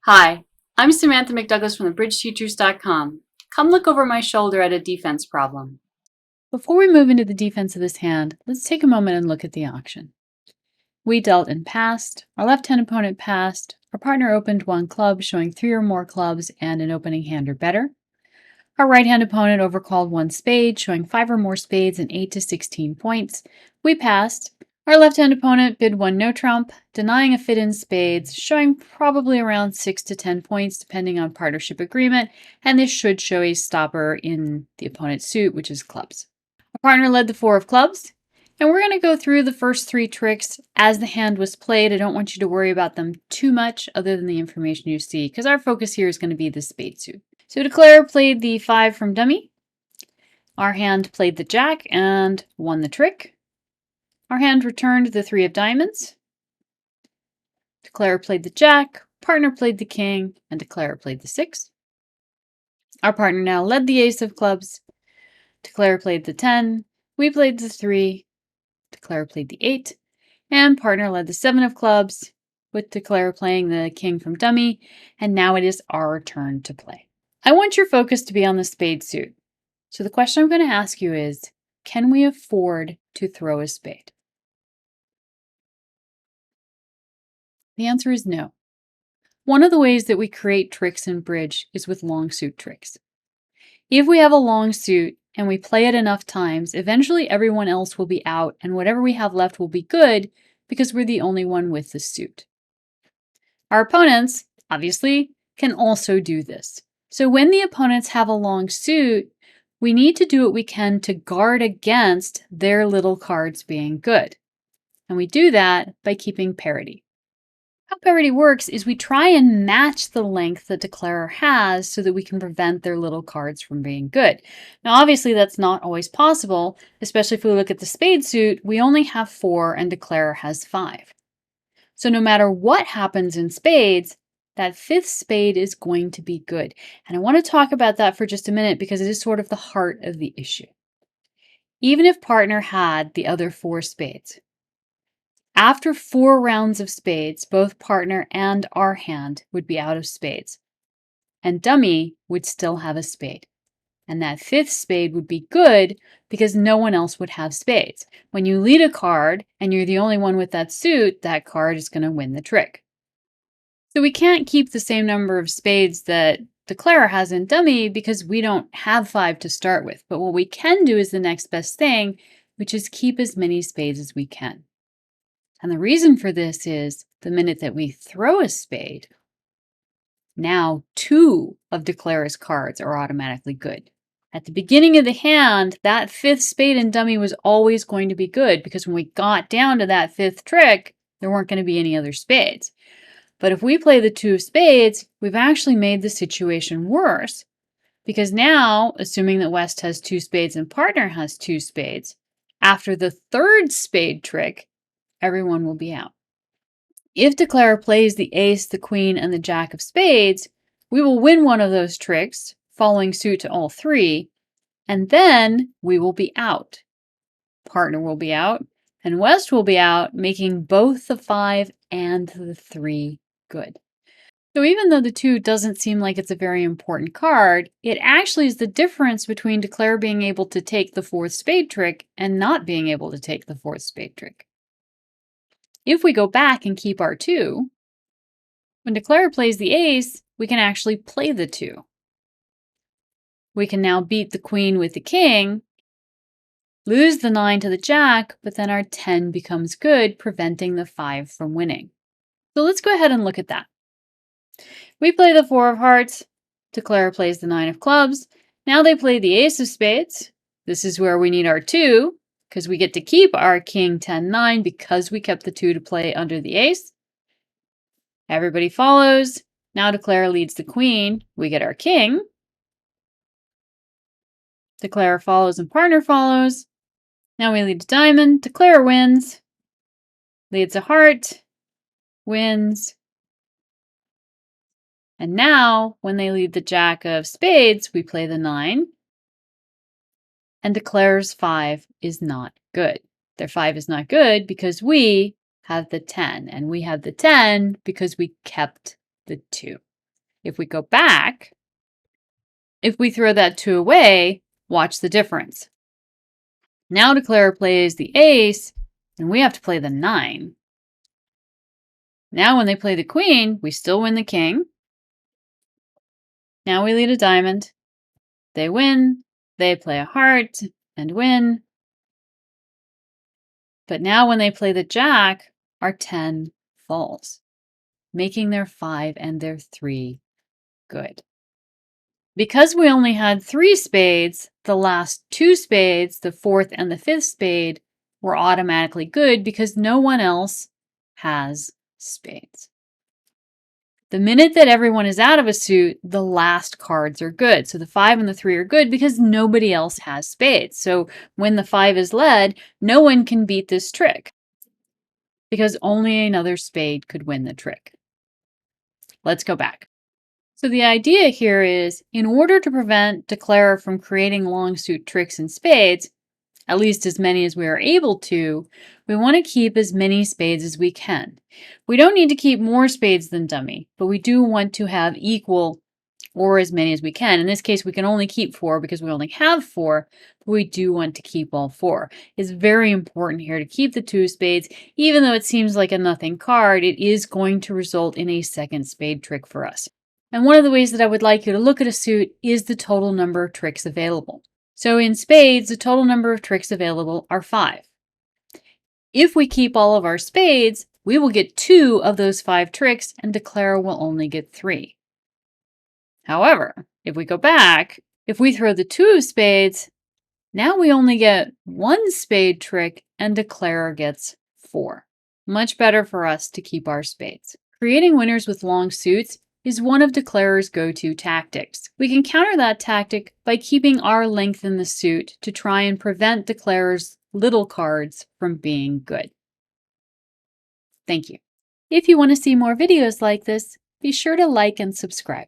Hi, I'm Samantha McDouglas from thebridgeteachers.com. Come look over my shoulder at a defense problem. Before we move into the defense of this hand, let's take a moment and look at the auction. We dealt and passed, our left-hand opponent passed, our partner opened one club showing 3 or more clubs and an opening hand or better. Our right-hand opponent overcalled one spade showing 5 or more spades and 8 to 16 points. We passed. Our left-hand opponent bid one no trump, denying a fit in spades, showing probably around 6 to 10 points depending on partnership agreement, and this should show a stopper in the opponent's suit, which is clubs. Our partner led the 4 of clubs, and we're going to go through the first 3 tricks as the hand was played. I don't want you to worry about them too much other than the information you see, because our focus here is going to be the spade suit. So Declare played the 5 from dummy. Our hand played the jack and won the trick. Our hand returned the 3 of diamonds. Declare played the jack, partner played the king, and Declare played the 6. Our partner now led the ace of clubs. Declare played the 10. We played the 3. Declare played the 8. And partner led the 7 of clubs, with Declare playing the king from dummy. And now it is our turn to play. I want your focus to be on the spade suit. So the question I'm going to ask you is, can we afford to throw a spade? The answer is no. One of the ways that we create tricks in bridge is with long suit tricks. If we have a long suit and we play it enough times, eventually everyone else will be out and whatever we have left will be good because we're the only one with the suit. Our opponents, obviously, can also do this. So when the opponents have a long suit, we need to do what we can to guard against their little cards being good. And we do that by keeping parity. How parity works is we try and match the length the declarer has so that we can prevent their little cards from being good. Now, obviously, that's not always possible, especially if we look at the spade suit, we only have 4 and declarer has 5. So no matter what happens in spades, that 5th spade is going to be good. And I want to talk about that for just a minute because it is sort of the heart of the issue. Even if partner had the other 4 spades, after 4 rounds of spades, both partner and our hand would be out of spades. And dummy would still have a spade. And that 5th spade would be good because no one else would have spades. When you lead a card and you're the only one with that suit, that card is going to win the trick. So we can't keep the same number of spades that declarer has in dummy because we don't have 5 to start with. But what we can do is the next best thing, which is keep as many spades as we can. And the reason for this is the minute that we throw a spade, now 2 of declarer's cards are automatically good. At the beginning of the hand, that 5th spade in dummy was always going to be good because when we got down to that 5th trick, there weren't going to be any other spades. But if we play the 2 of spades, we've actually made the situation worse because now, assuming that West has 2 spades and partner has 2 spades, after the 3rd spade trick, everyone will be out. If declarer plays the ace, the queen, and the jack of spades, we will win one of those tricks, following suit to all 3, and then we will be out. Partner will be out, and West will be out, making both the 5 and the 3 good. So even though the 2 doesn't seem like it's a very important card, it actually is the difference between declarer being able to take the 4th spade trick and not being able to take the 4th spade trick. If we go back and keep our 2, when declarer plays the ace, we can actually play the 2. We can now beat the queen with the king, lose the 9 to the jack, but then our 10 becomes good, preventing the 5 from winning. So let's go ahead and look at that. We play the 4 of hearts, declarer plays the 9 of clubs. Now they play the ace of spades. This is where we need our 2, because we get to keep our king 10-9 because we kept the 2 to play under the ace. Everybody follows. Now declarer leads the queen. We get our king. Declarer follows and partner follows. Now we lead a diamond. Declarer wins. Leads a heart. Wins. And now, when they lead the jack of spades, we play the 9. And declarer's 5 is not good. Their 5 is not good because we have the 10. And we have the 10 because we kept the 2. If we go back, if we throw that 2 away, watch the difference. Now Declarer plays the ace, and we have to play the 9. Now when they play the queen, we still win the king. Now we lead a diamond. They win. They play a heart and win. But now when they play the jack, our 10 falls, making their 5 and their 3 good. Because we only had 3 spades, the last 2 spades, the 4th and the 5th spade, were automatically good because no one else has spades. The minute that everyone is out of a suit, the last cards are good. So the 5 and the 3 are good because nobody else has spades. So when the 5 is led, no one can beat this trick because only another spade could win the trick. Let's go back. So the idea here is, in order to prevent Declarer from creating long suit tricks in spades, at least as many as we are able to, we want to keep as many spades as we can. We don't need to keep more spades than dummy, but we do want to have equal or as many as we can. In this case, we can only keep 4 because we only have 4, but we do want to keep all 4. It's very important here to keep the 2 spades. Even though it seems like a nothing card, it is going to result in a second spade trick for us. And one of the ways that I would like you to look at a suit is the total number of tricks available. So in spades, the total number of tricks available are 5. If we keep all of our spades, we will get 2 of those 5 tricks, and Declarer will only get 3. However, if we go back, if we throw the 2 of spades, now we only get 1 spade trick, and Declarer gets 4. Much better for us to keep our spades. Creating winners with long suits is one of Declarer's go-to tactics. We can counter that tactic by keeping our length in the suit to try and prevent Declarer's little cards from being good. Thank you. If you want to see more videos like this, be sure to like and subscribe.